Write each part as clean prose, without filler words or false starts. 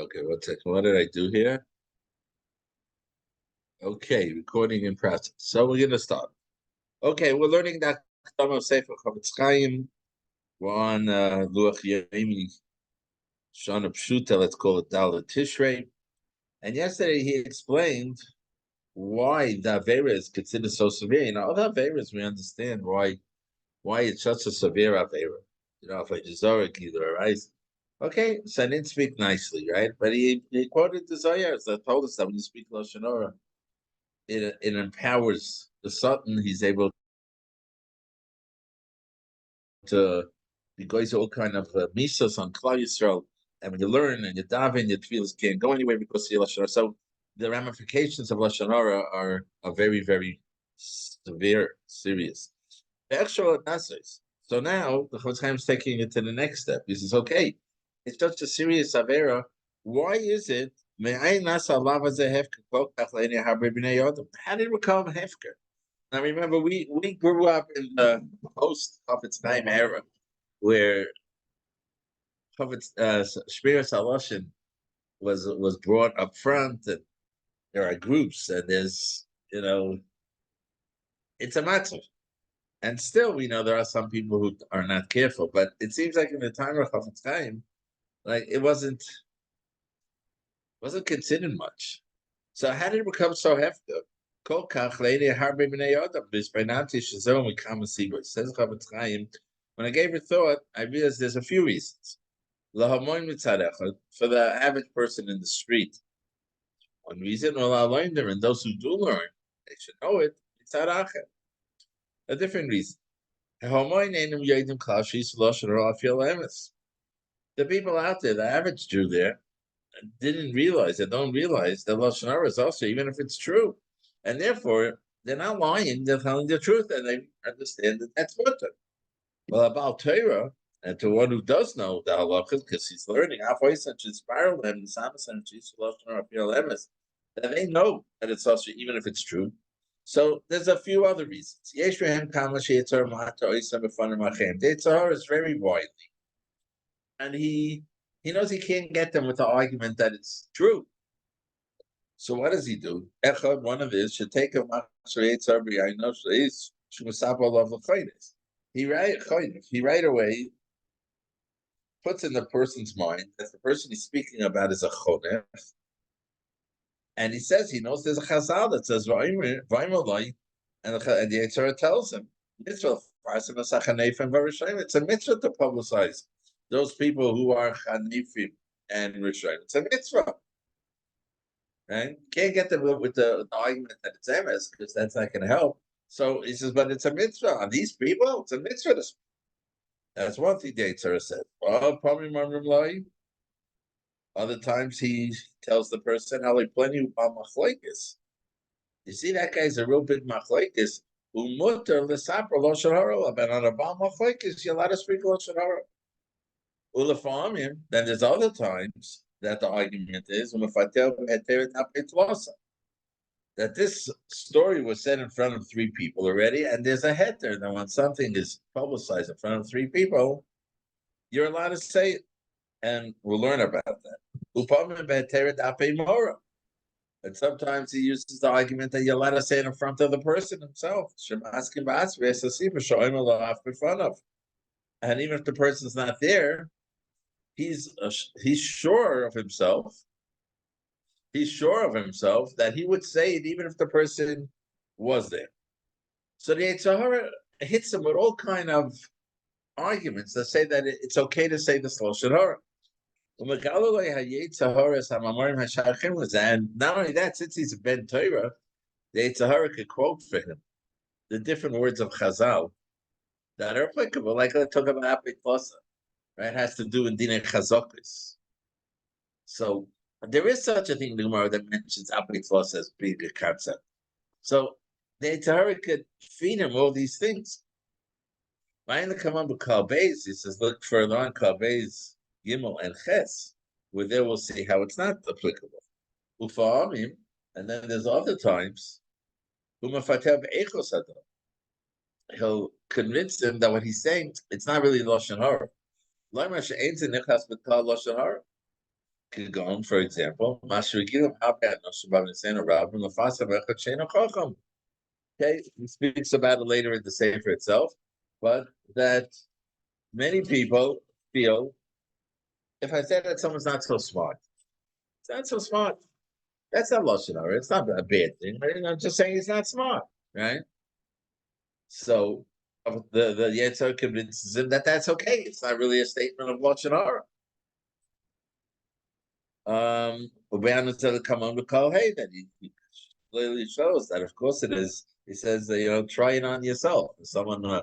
Okay, one second. What did I do here? Okay, recording in process. So we're gonna start. Okay, we're learning that Kedama Sefer Chavetz Chaim. We're on Luach Yomi Shana Pshuta. Let's call it Dalet Tishrei. And yesterday he explained why the Avera is considered so severe. You know, other Averas we understand why it's such a severe Avera. You know, if I just either right. Okay, so I didn't speak nicely, right? But he quoted the Zoyars that told us that when you speak Lashon Horah, it empowers the Sultan. He's able to he goes all kind of misos on Klal Yisrael, and when you learn and you daven, your tefillas can't go anywhere because of Lashon Hara. So the ramifications of Lashon Hara are very very severe, serious. The actual nasos. So now the Chofetz Chaim is taking it to the next step. He says, okay, it's such a serious avera. Why is it? How did it become hefker? Now remember, we grew up in the post Chofetz Chaim era, where Shmiras haLashon was brought up front, and there are groups, and there's it's a matter. And still, we know there are some people who are not careful, but it seems like in the time of Chofetz Chaim, like it wasn't considered much. So how did it become so hefty? Kol kach leini harbe b'nei adam b'sbeinati shezon mikam sigos. Says Chofetz Chaim. When I gave it thought, I realized there's a few reasons. Lahamoin mitzadechad, for the average person in the street. One reason, and those who do learn, they should know it. Mitzadachad. A different reason. The people out there, the average Jew there, don't realize that Lashon Hara is also, even if it's true. And therefore, they're not lying, they're telling the truth, and they understand that that's mutter. Well, about Torah, and to one who does know the halachas, because he's learning, that they know that it's also, even if it's true. So there's a few other reasons. The Yitzhar is very widely, and he knows he can't get them with the argument that it's true. So what does he do? Echad, one of his, should take a he right away puts in the person's mind that the person he's speaking about is a choner, and he says he knows there's a chazal that says Vaimalai, and the Yitzhar tells him it's a mitzvah to publicize those people who are chanifim and rishayim. It's a mitzvah. Right? Can't get them with the argument that it's emes because that's not going to help. So he says, but it's a mitzvah on these people. It's a mitzvah. That's one thing the Yitzhar said. Well, probably other times he tells the person, "How like plenty of machlekes." You see, that guy's a real big machlekes. Umuter l'saper Lashon Hara, but on a bal machlekes, you're allowed to speak Lashon Hara. Ulafamim. Then there's other times that the argument is that this story was said in front of three people already, and there's a heter. Now, when something is publicized in front of three people, you're allowed to say it, and we'll learn about that. And sometimes he uses the argument that you're allowed to say it in front of the person himself. And even if the person's not there, he's sure of himself. He's sure of himself that he would say it even if the person was there. So the Yetzer Hara hits him with all kind of arguments that say that it's okay to say this Lashon Hara. And not only that, since he's a Ben Torah, the Yetzer Hara could quote for him the different words of Chazal that are applicable, like let's talk about Apik Plasa, right? It has to do with Dinei Chazokis. So there is such a thing in the Gemara that mentions Apik Plasa as being a concept. So the Yetzer Hara could feed him all these things. He says, look further on, Kalbeis, Gimel, and Ches, where there we'll see how it's not applicable. Ufa'amim, and then there's other times, he'll convince him that what he's saying, it's not really Lashon Hara. Kigon, for example, okay, he speaks about it later in the Sefer itself, but that many people feel if I say that someone's not so smart, it's not so smart. That's not Lashon Hara. It's not a bad thing. I'm just saying he's not smart, right? So the Yetzer convinces him that that's okay. It's not really a statement of Lashon Hara. Ubeanu to come on to call, hey, that he clearly shows that, of course, it is. He says, try it on yourself. If someone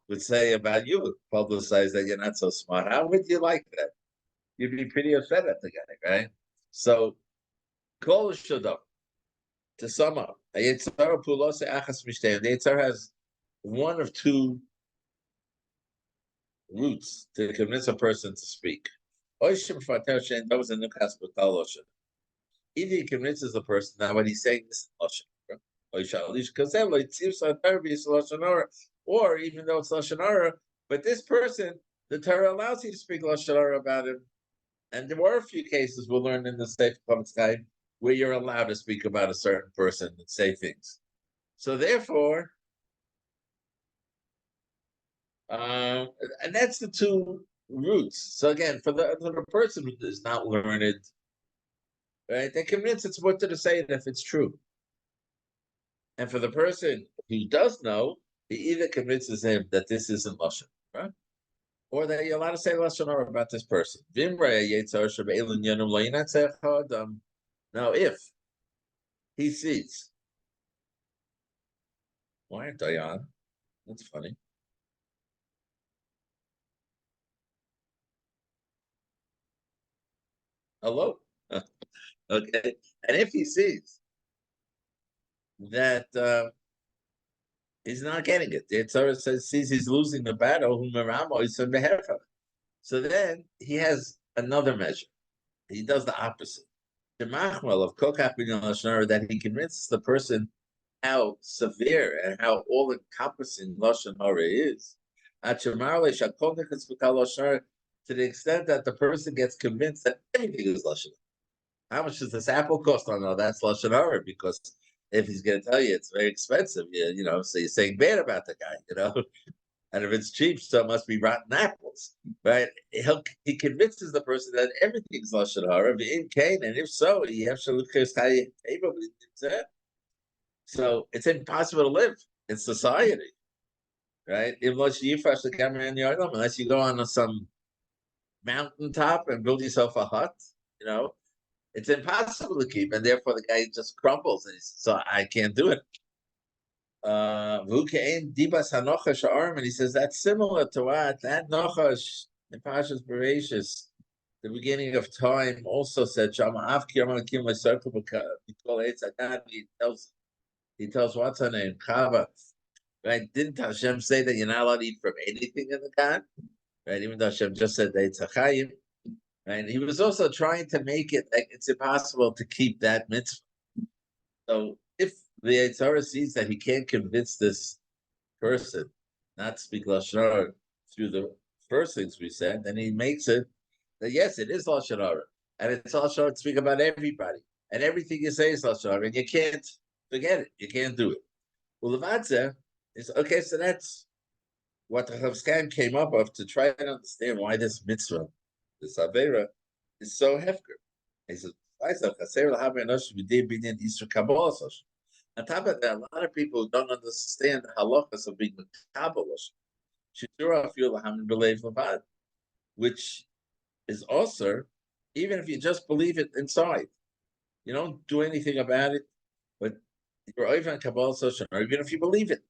would say about you, publicize that you're not so smart. How would you like that? You'd be pretty upset at the guy, right? So, call Shadam. To sum up, the Yitzhar has one of two routes to convince a person to speak. Either he convinces the person that what he's saying is Lashon, or even though it's Lashon Hara, but this person, the Torah allows you to speak Lashon Hara about him. And there were a few cases we'll learn in the Sefer Chaim where you're allowed to speak about a certain person and say things. So therefore, and that's the two routes. So again, for the person who is not learned, right, they're convinced it's what to say it if it's true. And for the person who does know, he either convinces him that this isn't Lashon, right? Or that you're allowed to say Lashon Hara about this person. Now, if he sees, why aren't I on? That's funny. Hello? Okay. And if he sees that he's not getting it, the Torah sees he's losing the battle, so then he has another measure. He does the opposite. The machmal of kokach that he convinces the person how severe and how all-encompassing Lashon Hara is. To the extent that the person gets convinced that everything is Lashon Hara. How much does this apple cost? I know that's Lashon Hara, because if he's going to tell you it's very expensive, so you're saying bad about the guy, and if it's cheap, so it must be rotten apples, right? He convinces the person that everything's Lashon Hara, in Cain, and if so, you have to look at. So it's impossible to live in society, right? Unless you go on some mountaintop and build yourself a hut, it's impossible to keep, and therefore the guy just crumbles, and so I can't do it. And he says that's similar to what that Nochash in Pashas Bereshis, the beginning of time, also said, he tells what's her name, Chava, right? Didn't Hashem say that you're not allowed to eat from anything in the God? Right? Even though Hashem just said that it's a chayim. Right? He was also trying to make it like it's impossible to keep that mitzvah. So if the Yitzhara sees that he can't convince this person not to speak Lashon Hara through the first things we said, then he makes it that yes, it is Lashon Hara. And it's Lashon Hara to speak about everybody. And everything you say is Lashon Hara, and you can't forget it. You can't do it. Well, Levadze is okay, so that's what the Chavskan came up with to try and understand why this mitzvah, this Avera, is so hefker. He says, on top of that, a lot of people don't understand the halachas of being mekabel, which is also, even if you just believe it inside, you don't do anything about it, but you're over Kabbalah Social, or even if you believe it.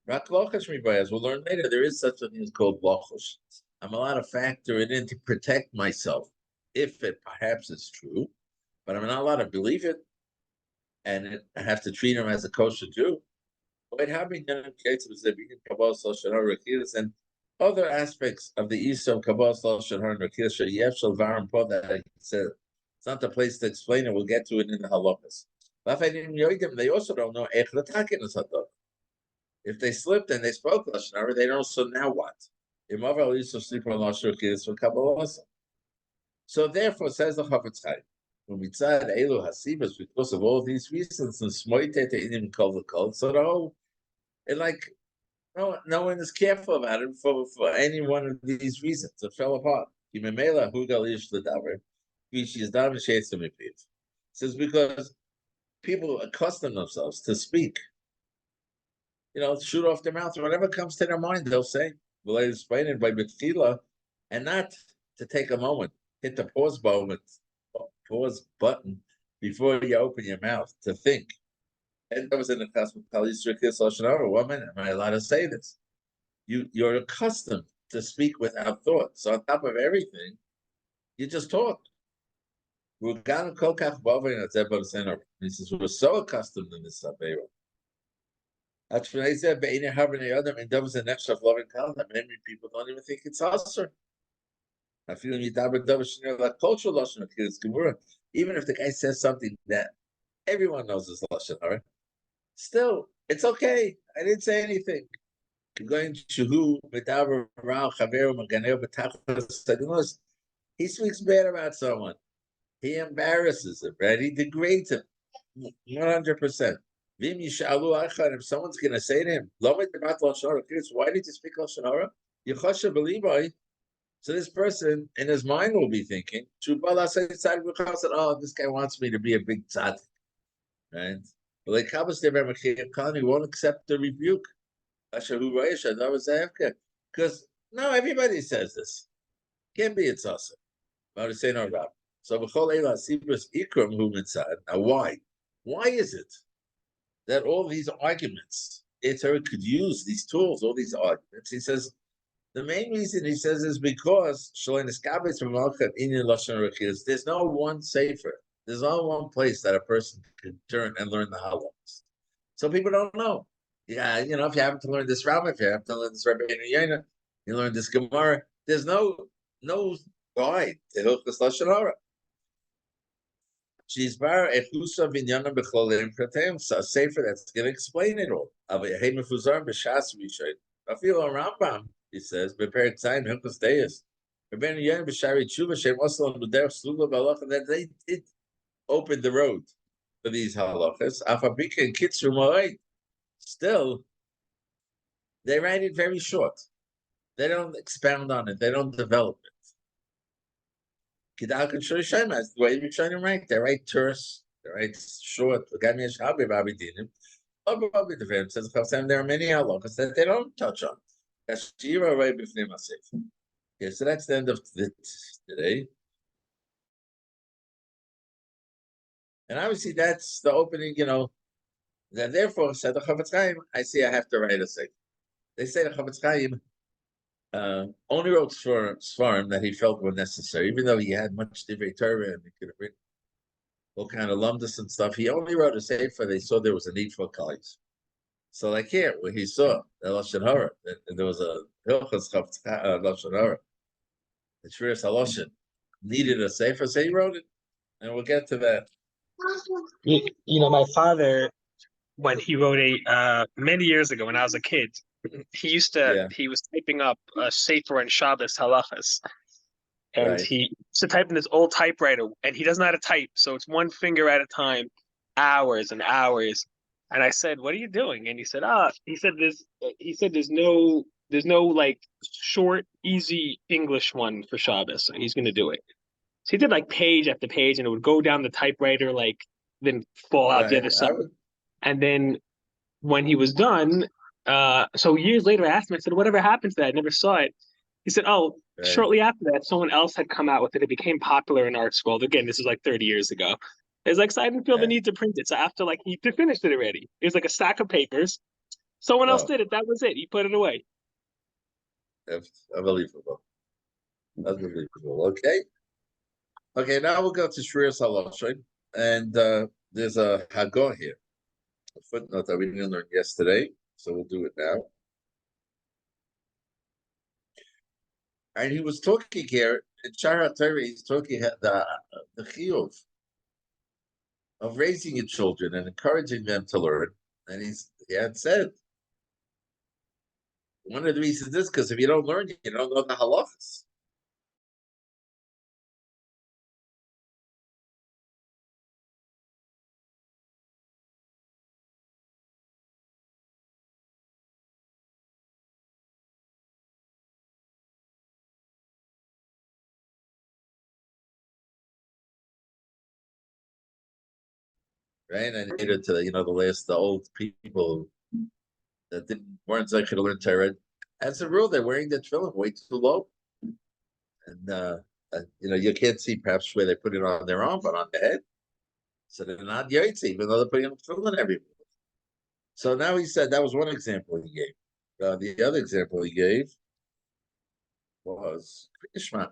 We'll learn later, there is such a thing as called lochos. I'm allowed to factor it in to protect myself, if it perhaps is true, but I'm not allowed to believe it, and I have to treat him as a kosher Jew. And other aspects of the Eastern Kabbalah that I said, it's not the place to explain it. We'll get to it in the halachas. They also don't know if they slipped and they spoke Lashon Hara, they don't. So now what? So therefore, says the Chafetz Chaim, when we said Elu Hasibas, because of all these reasons, and Smoite to Inim Kol V'Kol, so the whole, and like, no one is careful about it for any one of these reasons. It fell apart. Says because people accustom themselves to speak, shoot off their mouth, whatever comes to their mind, they'll say. Will I explain it by B'tchila, and not to take a moment, hit the pause button before you open your mouth to think. And that was in the class with Kali Strickis Lashon. 1 minute, am I allowed to say this? You're accustomed to speak without thought. So on top of everything, you just talk. He says, we're so accustomed to this Aveira. Many people don't even think it's Asr. I feel like cultural Lashon, even if the guy says something that everyone knows is Lashon, all right? Still, it's okay. I didn't say anything. He speaks bad about someone. He embarrasses him, right? He degrades him 100%. If someone's going to say to him, why did you speak Lashon Hara? So this person in his mind will be thinking, oh, this guy wants me to be a big tzaddik, right? He won't accept the rebuke. Because no, everybody says this. Can't be it's us. So now why? Why is it that all these arguments, Yitzhak could use these tools, all these arguments? He says the main reason he says is because there's no one safer. There's no one place that a person can turn and learn the halachos. So people don't know. Yeah, if you happen to learn this Rambam, if you happen to learn this Rabbi Yonah, you learn this Gemara. There's no guide to Hilchos Lashon Hara. She's bar echusa v'inyanim b'cholim prateim. So a sefer that's going to explain it all. Hey mefuzar b'shas rishon. I feel on Rambam. He says, prepare time, Hilchos Deis. Rabbi Yonah b'shari tshuva shem oslo b'derech slugla b'halacha, that they did open the road for these halachas. Afabika and kitzur moed. Still, they write it very short. They don't expound on it. They don't develop it. Kidal can show Shem as the way you're trying to write. They write terse. They write short. There are many halachas that they don't touch on. Okay, so that's the end of today. And obviously that's the opening, that therefore, said the Chafetz Chaim, I see I have to write a sefer. They say the Chafetz Chaim only wrote Svarim that he felt were necessary, even though he had much Divrei Torah and he could have written all kind of lumdus and stuff. He only wrote a sefer. They saw there was a need for Kalis. So like here, where he saw the Lashon Hara, there was a Hilchos Lashon Hara, the Shmiras haLashon needed a sefer, so he wrote it, and we'll get to that. My father, when he wrote many years ago when I was a kid, he was typing up a sefer and Shabbos halachas, and he used to type in this old typewriter, and he doesn't know how to type, so it's one finger at a time, hours and hours. And I said, "What are you doing?" And he said, there's no like short, easy English one for Shabbos, so he's gonna do it. So he did like page after page, and it would go down the typewriter, like then fall out the other side. And then when he was done, so years later, I asked him, I said, "Whatever happened to that? I never saw it." He said, shortly after that, someone else had come out with it. It became popular in art school. Again, this was like 30 years ago. It's like, so I didn't feel the need to print it. So after he finished it already. It was like a stack of papers. Someone else did it. That was it. He put it away. Unbelievable. Okay. Okay, now we'll go to Shmiras haLashon. And there's a Hagor here. A footnote that we didn't learn yesterday. So we'll do it now. And he was talking here in Shara Torah. He's talking the chiyuv of raising your children and encouraging them to learn. And he had said one of the reasons is because if you don't learn, you don't know the halachas. right? And needed to, the old people that weren't so to learn Torah. As a rule, they're wearing the tefillin way too low. And, you can't see perhaps where they put it on their arm, but on the head. So they're not yaitz, even though they're putting tefillin everywhere. So now he said that was one example he gave. The other example he gave was Kriyishma.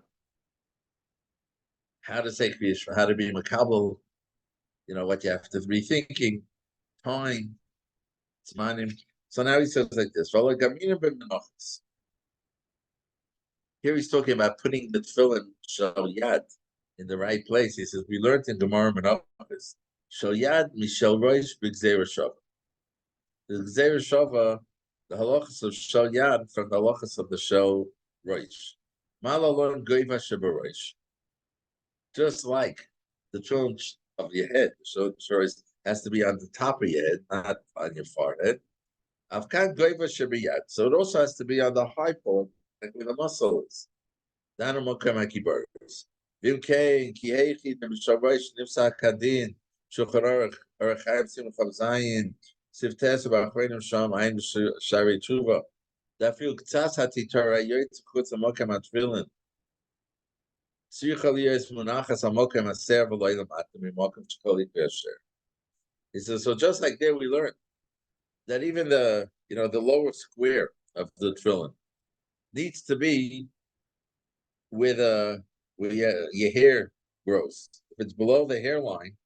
How to say Kriyishma, how to be makabel, what you have to be thinking, time, zmanim. So now he says like this: here he's talking about putting the tefillin shal yad in the right place. He says we learned in Gemara Menachos shal yad mishal roish b'gzeir shava. The gzeir shava, the halachas of shal yad from the halachas of the shal roish. Malalon goiva shabaroish. Just like the tefillin of your head, so choice has to be on the top of your head, not on your forehead. Avkan goiva shabiyat. So it also has to be on the high point, like where the muscle is. Danu mokem hakibaris. Vimkei kihechi nemshavash nifsa kadin shulchan aruch chayav simchav zayin siftes b'achreinim sham ayin shari tshuva. Dafil k'tzas hatitorah yoytz chutz mokem hatfilin. He says, so just like there we learned that even the lower square of the tefillin needs to be where your hair grows. If it's below the hairline,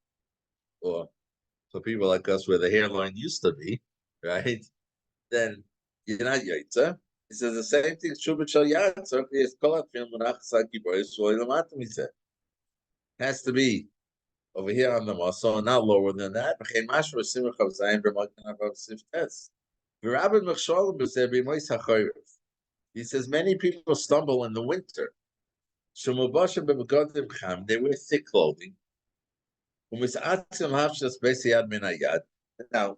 or for people like us where the hairline used to be, right, then you're not yaitza. He says the same thing. Has to be over here on the muscle, not lower than that. He says many people stumble in the winter. They wear thick clothing. Now,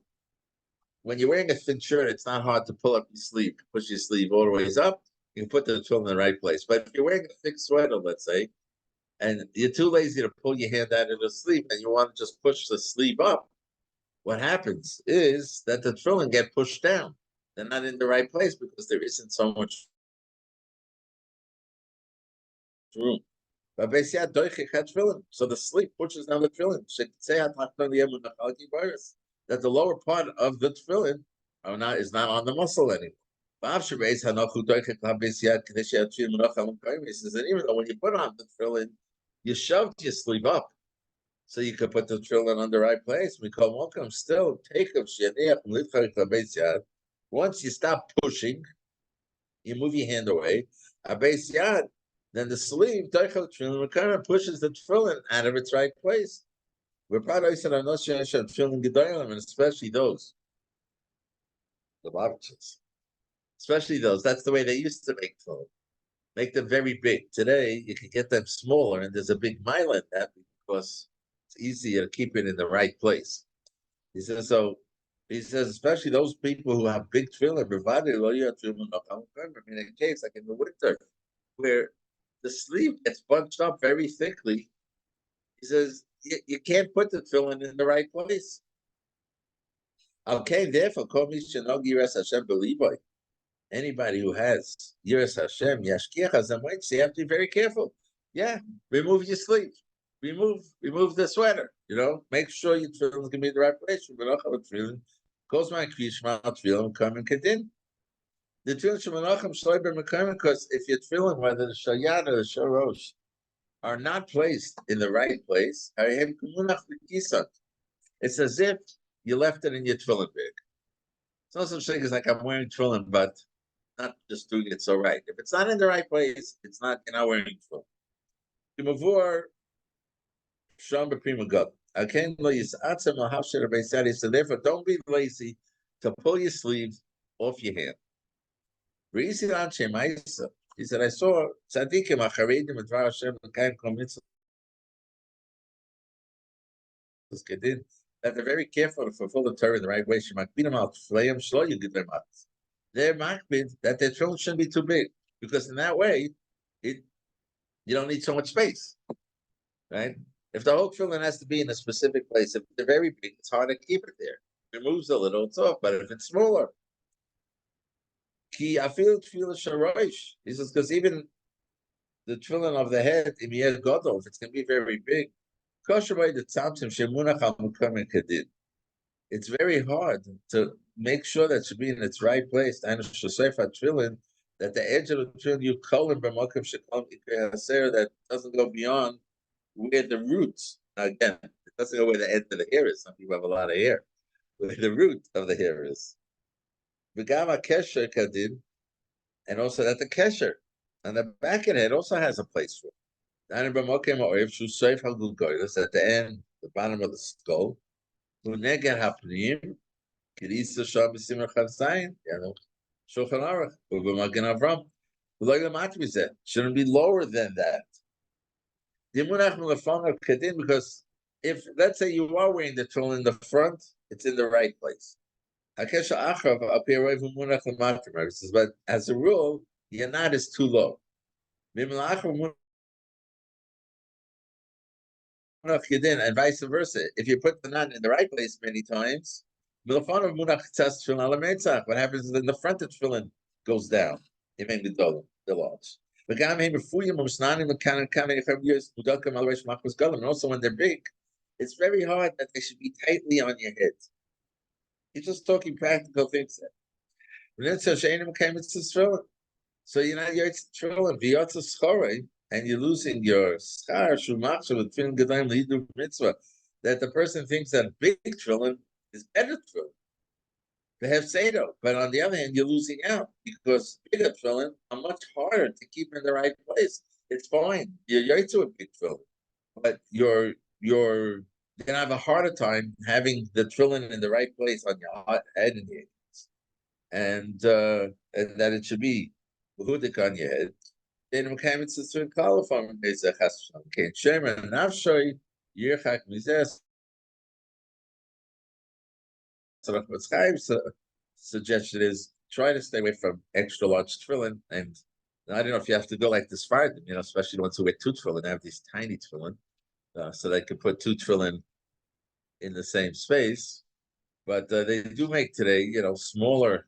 when you're wearing a thin shirt, it's not hard to pull up your sleeve, push your sleeve all the ways up. You can put the tefillin in the right place. But if you're wearing a thick sweater, let's say, and you're too lazy to pull your hand out of the sleeve, and you want to just push the sleeve up, what happens is that the tefillin get pushed down. They're not in the right place because there isn't so much room. So the sleeve pushes down the tefillin. That the lower part of the tefillin is not on the muscle anymore. He says, and even though when you put on the tefillin, you shoved your sleeve up so you could put the tefillin on the right place. We call welcome still take of once you stop pushing, you move your hand away. Then the sleeve pushes the tefillin out of its right place. We're proud of tefillin, and especially those, the Babachas. Especially those. That's the way they used to make tefillin. Make them very big. Today, you can get them smaller, and there's a big mile in that because it's easier to keep it in the right place. He says, especially those people who have big tefillin, provided in a case like in the winter, where the sleeve gets bunched up very thickly. He says, you can't put the tefillin in the right place. Okay, therefore, call me Shenogi Res Hashem Believai. Anybody who has Yiras Hashem, Yashkiach Hazamait, so you have to be very careful. Yeah, remove your sleeve. Remove the sweater. Make sure your tefillin can be in the right place. Goes my Kriyishma tefillin coming kedin. The tefillin shemanachim shloiber mekayim, because if your tefillin, whether the shalyad or the shorosh, are not placed in the right place, it's as if you left it in your tefillin bag. It's no such thing as like I'm wearing tefillin, but not just doing it so right. If it's not in the right place, you're not wearing tefillin. So therefore, don't be lazy to pull your sleeve off your hand. He said, I saw tzaddikim acharedim and dvar Hashem and kol mitzvahs that they're very careful to fulfill the Torah in the right way. They're makbid that their tefillin shouldn't be too big, because in that way, you don't need so much space, right? If the whole tefillin has to be in a specific place, if they're very big, it's hard to keep it there. If it moves a little, it's off. But if it's smaller, I feel tefillah sharosh. He says because even the tefillin of the head, if it's going to be very big. It's very hard to make sure that it should be in its right place. And that the edge of the tefillin you color that doesn't go beyond where the roots. Now again, it doesn't go where the end of the hair is. Some people have a lot of hair. Where the root of the hair is. V'gama kesher kadin, and also that the kesher and the back of the head also has a place for it. At the end, the bottom of the skull. Uneged hapnim, kirisa sham b'simach chazayin, Shulchan Aruch, Magen Avram. Shouldn't be lower than that. Because if, let's say, you are wearing the tefillin in the front, it's in the right place. But as a rule, Yanad is too low. And vice versa. If you put the knot in the right place many times, what happens is in the front of tefillin goes down. It may be the large. And also when they're big, it's very hard that they should be tightly on your head. You're just talking practical things there. So you're not your tefillin, and you're losing your schar shumachshav with tefillin gedalim lidu mitzvah. That the person thinks that big tefillin is better tefillin. They have seido, but on the other hand, you're losing out because bigger tefillin are much harder to keep in the right place. It's fine, you're yaitzu with big tefillin, but you're gonna have a harder time having the tefillin in the right place on your head and your and that it should be hudik on your head. Then we came into the qualifying is a chasson. Okay, Shema nafshoy yirchak mizes. So what Chaim's suggestion is try to stay away from extra large tefillin. And I don't know if you have to go like this far, especially the ones who wear two tefillin, they have these tiny tefillin, so they can put two tefillin in the same space. But they do make today, smaller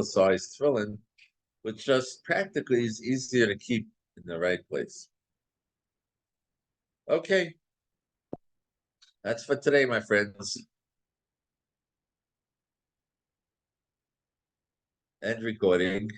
size tefillin, which just practically is easier to keep in the right place. Okay. That's for today, my friends. End recording.